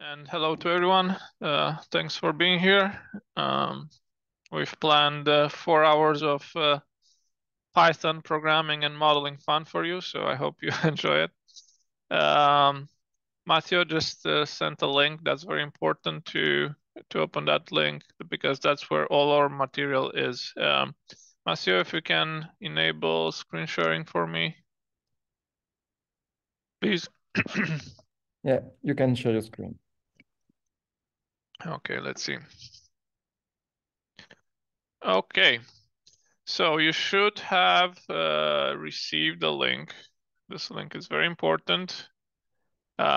And hello to everyone. Thanks for being here. We've planned 4 hours of Python programming and modeling fun for you, so I hope you enjoy it. Matthew just sent a link. That's very important to open that link because that's where all our material is. Matthew, if you can enable screen sharing for me, please. Yeah, you can share your screen. Okay, let's see. Okay, so you should have received a link. This link is very important. You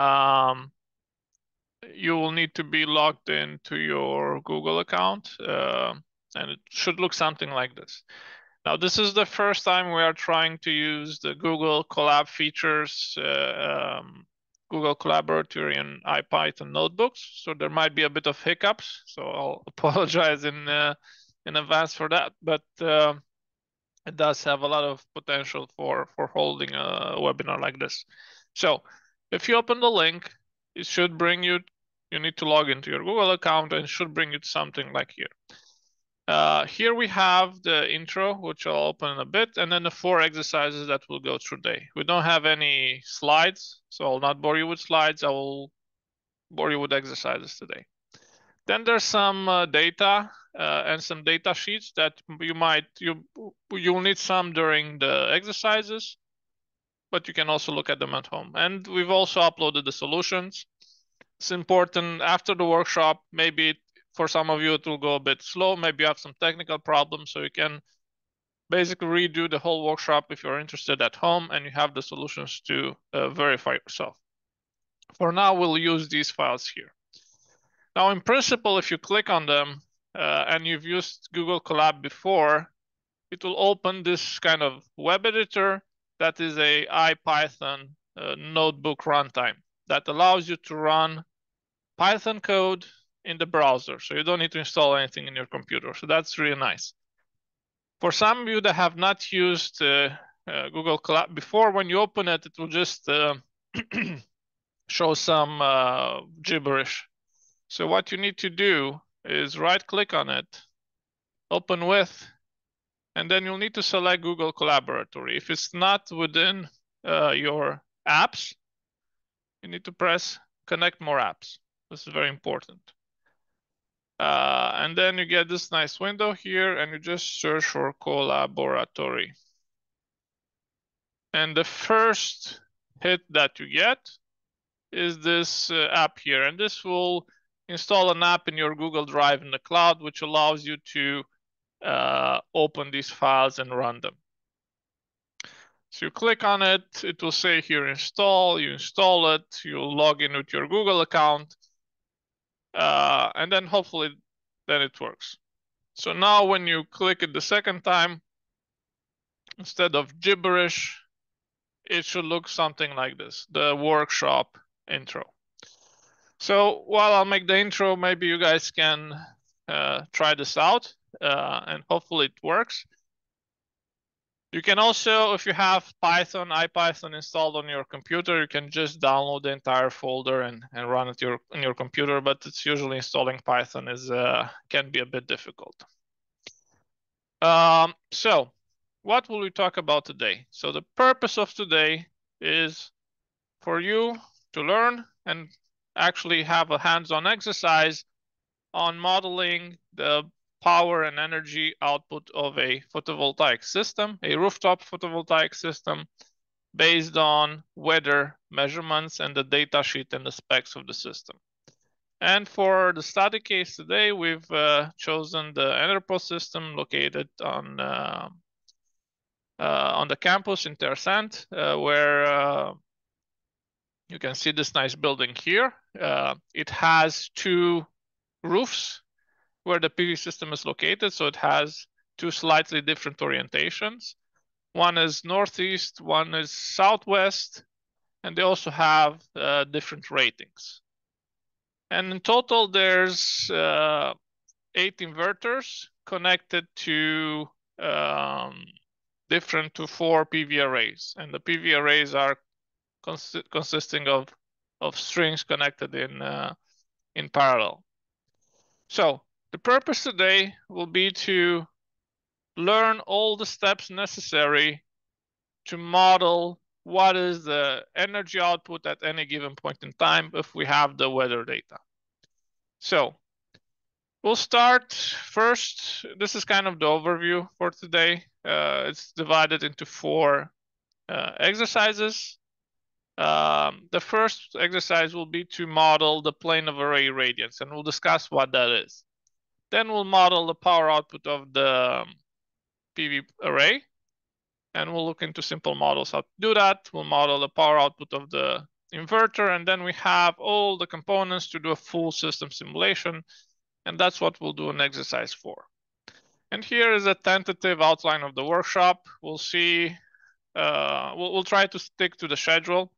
will need to be logged into your Google account, and it should look something like this. Now, this is the first time we are trying to use the Google Colab features, Google Collaboratory and IPython notebooks. So there might be a bit of hiccups. So I'll apologize in advance for that. But it does have a lot of potential for holding a webinar like this. So if you open the link, it should bring you. You need to log into your Google account, and it should bring you to something like here. Here we have the intro, which I'll open in a bit, and then the 4 exercises that we'll go through today. We don't have any slides, so I'll not bore you with slides. I will bore you with exercises today. Then there's some data and some data sheets that you'll need some during the exercises, but you can also look at them at home. And we've also uploaded the solutions. It's important after the workshop, maybe for some of you, it will go a bit slow. Maybe you have some technical problems, so you can basically redo the whole workshop if you're interested at home and you have the solutions to verify yourself. For now, we'll use these files here. Now, in principle, if you click on them and you've used Google Colab before, it will open this kind of web editor that is a IPython notebook runtime that allows you to run Python code in the browser, so you don't need to install anything in your computer. So that's really nice. For some of you that have not used Google Colab before, when you open it, it will just show some gibberish. So what you need to do is right-click on it, open with, and then you'll need to select Google Collaboratory. If it's not within your apps, you need to press Connect More Apps. This is very important. And then you get this nice window here, and you just search for Collaboratory. And the first hit that you get is this app here. And this will install an app in your Google Drive in the cloud, which allows you to open these files and run them. So you click on it, it will say here install, you install it, you'll log in with your Google account, and then hopefully then it works. So now when you click it the second time, instead of gibberish, it should look something like this, the workshop intro. So while I'll make the intro, maybe you guys can try this out and hopefully it works. You can also, if you have Python, IPython installed on your computer, you can just download the entire folder and run it on your computer, but it's usually installing Python can be a bit difficult. So what will we talk about today? So the purpose of today is for you to learn and actually have a hands-on exercise on modeling the power and energy output of a photovoltaic system, a rooftop photovoltaic system, based on weather measurements and the data sheet and the specs of the system. And for the study case today, we've chosen the Enerpos system located on the campus in Terre Sainte, where you can see this nice building here. It has 2 roofs where the PV system is located. So it has 2 slightly different orientations. One is northeast, one is southwest, and they also have different ratings. And in total, there's 8 inverters connected to different to 4 PV arrays. And the PV arrays are consisting of strings connected in in parallel. So the purpose today will be to learn all the steps necessary to model what is the energy output at any given point in time if we have the weather data. So we'll start first. This is kind of the overview for today. It's divided into 4 exercises. The first exercise will be to model the plane of array irradiance, and we'll discuss what that is. Then we'll model the power output of the PV array, and we'll look into simple models how to do that. We'll model the power output of the inverter, and then we have all the components to do a full system simulation, and that's what we'll do an exercise for. And here is a tentative outline of the workshop. We'll see, we'll try to stick to the schedule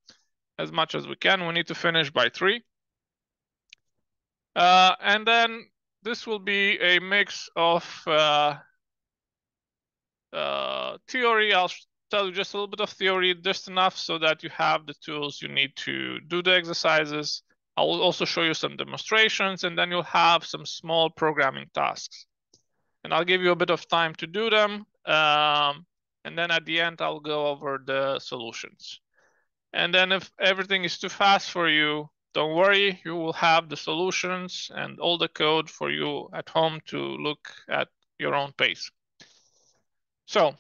as much as we can. We need to finish by 3. And then this will be a mix of theory. I'll tell you just a little bit of theory, just enough so that you have the tools you need to do the exercises. I will also show you some demonstrations, and then you'll have some small programming tasks. And I'll give you a bit of time to do them. And then at the end, I'll go over the solutions. And then if everything is too fast for you, don't worry, you will have the solutions and all the code for you at home to look at your own pace. So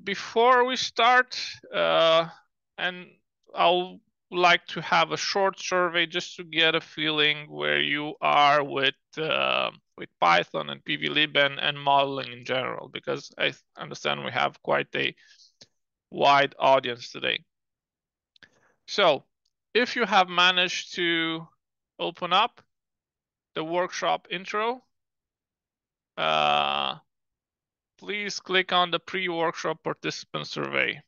before we start, and I'll like to have a short survey just to get a feeling where you are with Python and pvlib and modeling in general, because I understand we have quite a wide audience today. So if you have managed to open up the workshop intro, please click on the pre-workshop participant survey.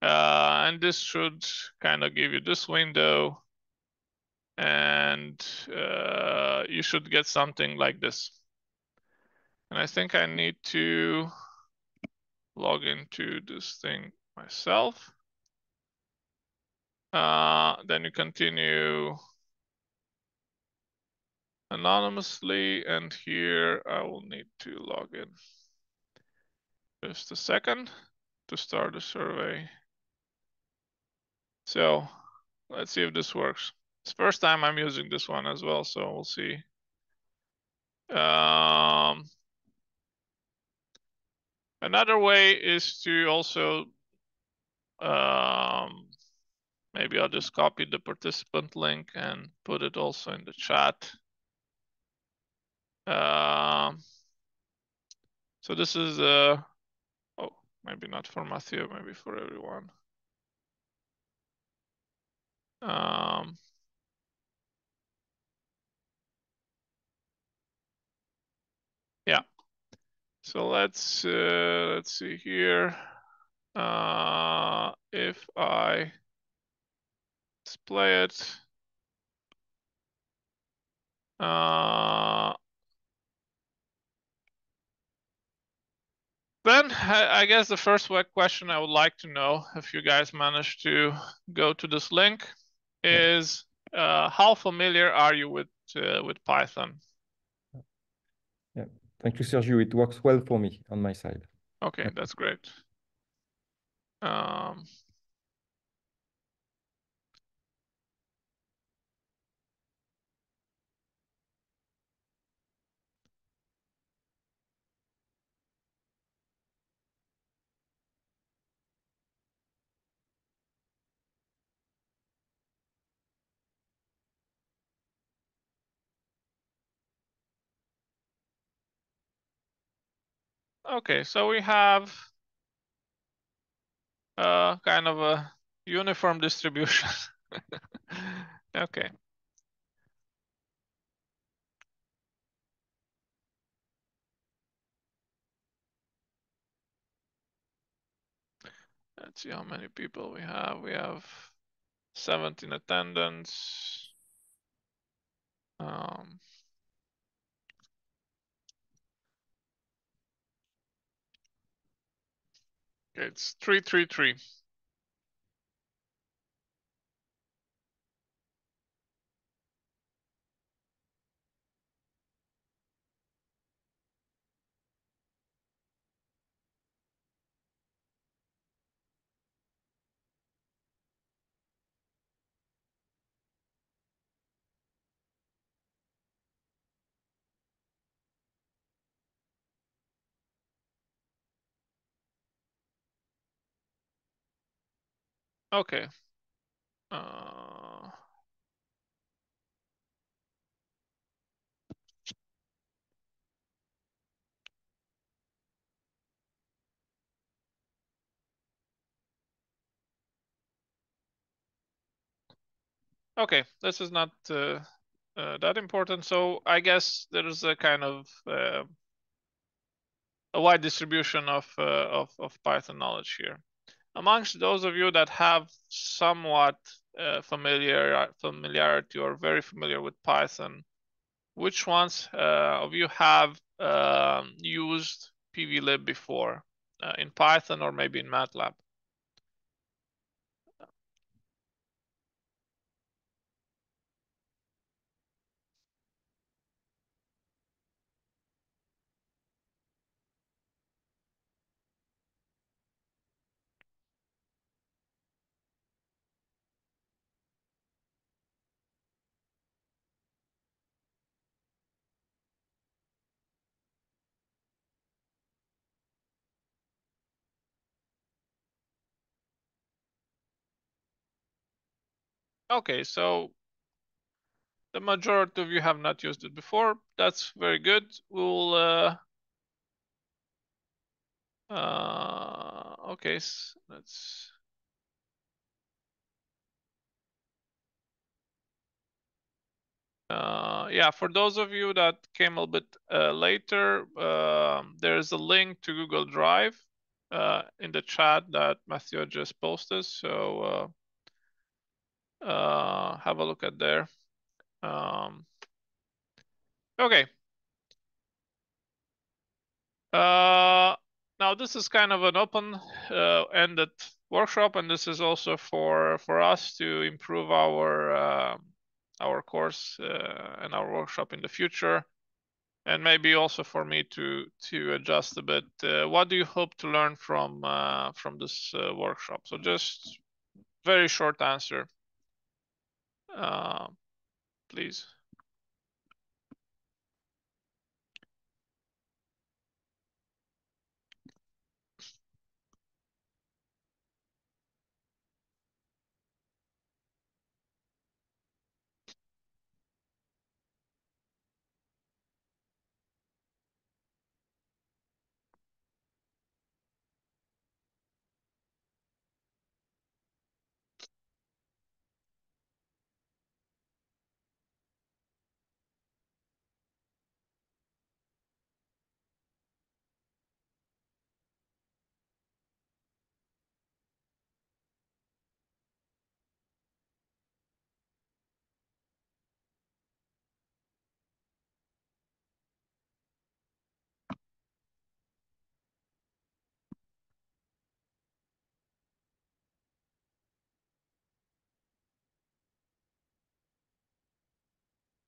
And this should kind of give you this window, and you should get something like this. And I think I need to log into this thing myself. Then you continue anonymously, and here I will need to log in. Just a second to start the survey. So let's see if this works. It's the first time I'm using this one as well, so we'll see. Another way is to also, maybe I'll just copy the participant link and put it also in the chat. So this is, oh, maybe not for Matthew, maybe for everyone. Yeah. So let's see here. If I display it, then I guess the first question I would like to know, if you guys managed to go to this link, is how familiar are you with Python? Yeah, thank you, Sergio. It works well for me on my side. Okay, that's great. Okay, so we have kind of a uniform distribution. Okay. Let's see how many people we have. We have 17 attendants. Okay, it's 333. Okay. Uh, okay, this is not that important. So I guess there's a kind of a wide distribution of Python knowledge here. Amongst those of you that have somewhat familiarity or very familiar with Python, which ones of you have used pvlib before in Python or maybe in MATLAB? Okay, so the majority of you have not used it before. That's very good. We'll okay, let's yeah, for those of you that came a little bit later, there's a link to Google Drive in the chat that Matthew just posted. So have a look at there. Okay. Now this is kind of an open-ended workshop, and this is also for us to improve our course and our workshop in the future, and maybe also for me to adjust a bit. What do you hope to learn from this workshop? So just very short answer, please.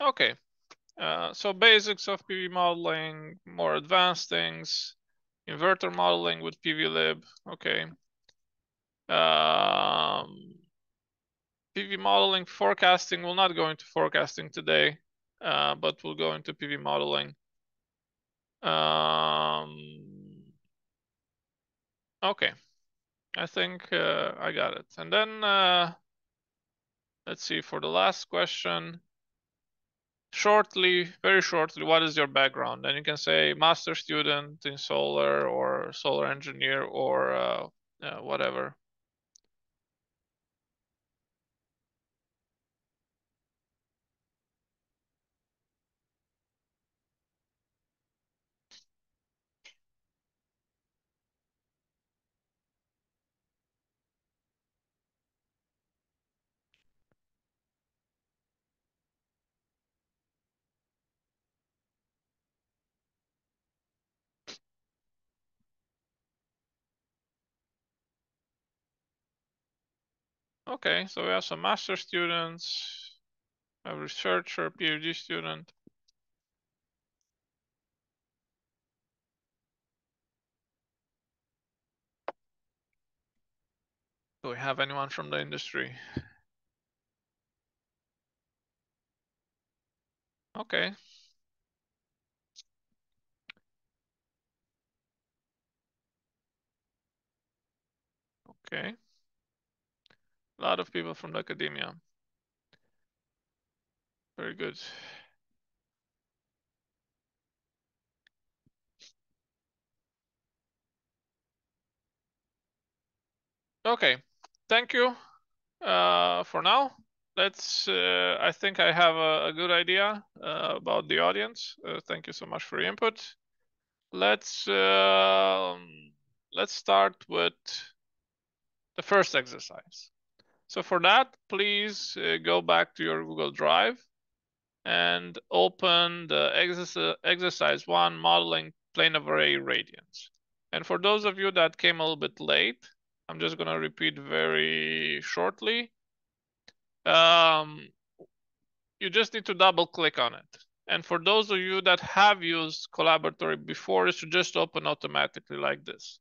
Okay. So basics of PV modeling, more advanced things, inverter modeling with pvlib. Okay. PV modeling, forecasting. We'll not go into forecasting today, but we'll go into PV modeling. Okay. I think I got it. And then let's see, for the last question, shortly, very shortly, what is your background? And you can say master student in solar or solar engineer or whatever. Okay, so we have some master students, a researcher, PhD student. Do we have anyone from the industry? Okay. Okay. A lot of people from the academia. Very good. Okay, thank you for now. Let's, I think I have a good idea about the audience. Thank you so much for your input. Let's start with the first exercise. So for that, please go back to your Google Drive and open the exercise 1, modeling plane of array irradiance. And for those of you that came a little bit late, I'm just going to repeat very shortly. You just need to double click on it. And for those of you that have used Collaboratory before, it should just open automatically like this.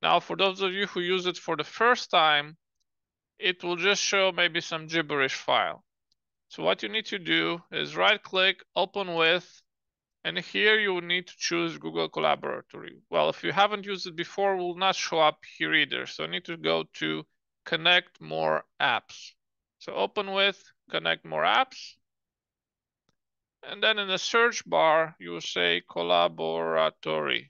Now, for those of you who use it for the first time, it will just show maybe some gibberish file. So what you need to do is right click, open with, and here you will need to choose Google Collaboratory. Well, if you haven't used it before, it will not show up here either. So you need to go to connect more apps. So open with, connect more apps. And then in the search bar, you will say Collaboratory.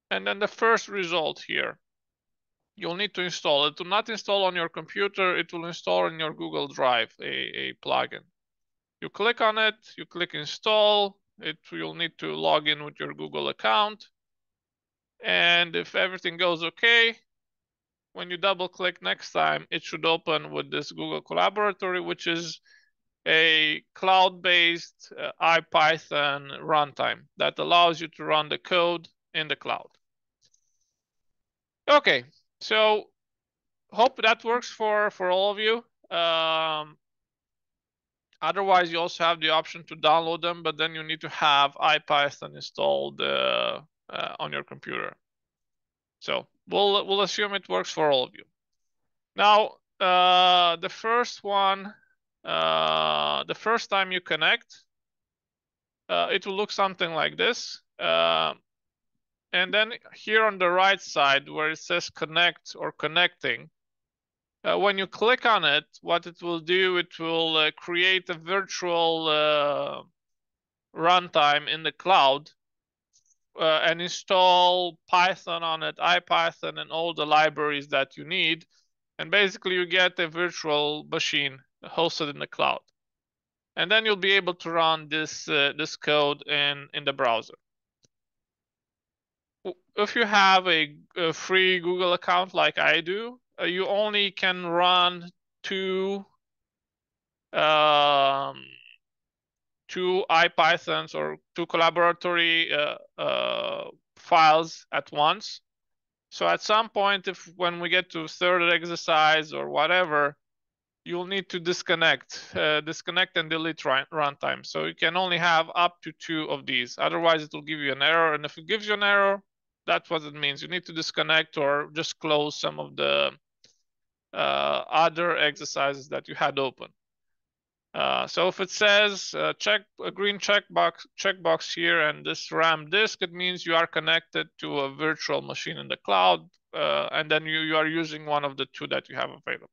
And then the first result here, you'll need to install it. It will not install on your computer. It will install in your Google Drive, a plugin. You click on it, you click install. You'll need to log in with your Google account. And if everything goes okay, when you double click next time, it should open with this Google Collaboratory, which is a cloud-based IPython runtime that allows you to run the code in the cloud. Okay, so hope that works for all of you. Otherwise, you also have the option to download them, but then you need to have IPython installed on your computer. So we'll assume it works for all of you. Now, the first one, the first time you connect, it will look something like this. And then here on the right side where it says connect or connecting, when you click on it, what it will do, it will create a virtual runtime in the cloud and install Python on it, IPython, and all the libraries that you need. And basically you get a virtual machine hosted in the cloud. And then you'll be able to run this code in the browser. If you have a free Google account like I do, you only can run two IPythons or two collaboratory files at once. So at some point, when we get to third exercise or whatever, you'll need to disconnect and delete runtime. So you can only have up to 2 of these. Otherwise, it will give you an error. And if it gives you an error, that's what it means. You need to disconnect or just close some of the other exercises that you had open. So if it says check a green checkbox here and this RAM disk, it means you are connected to a virtual machine in the cloud, and then you are using one of the 2 that you have available.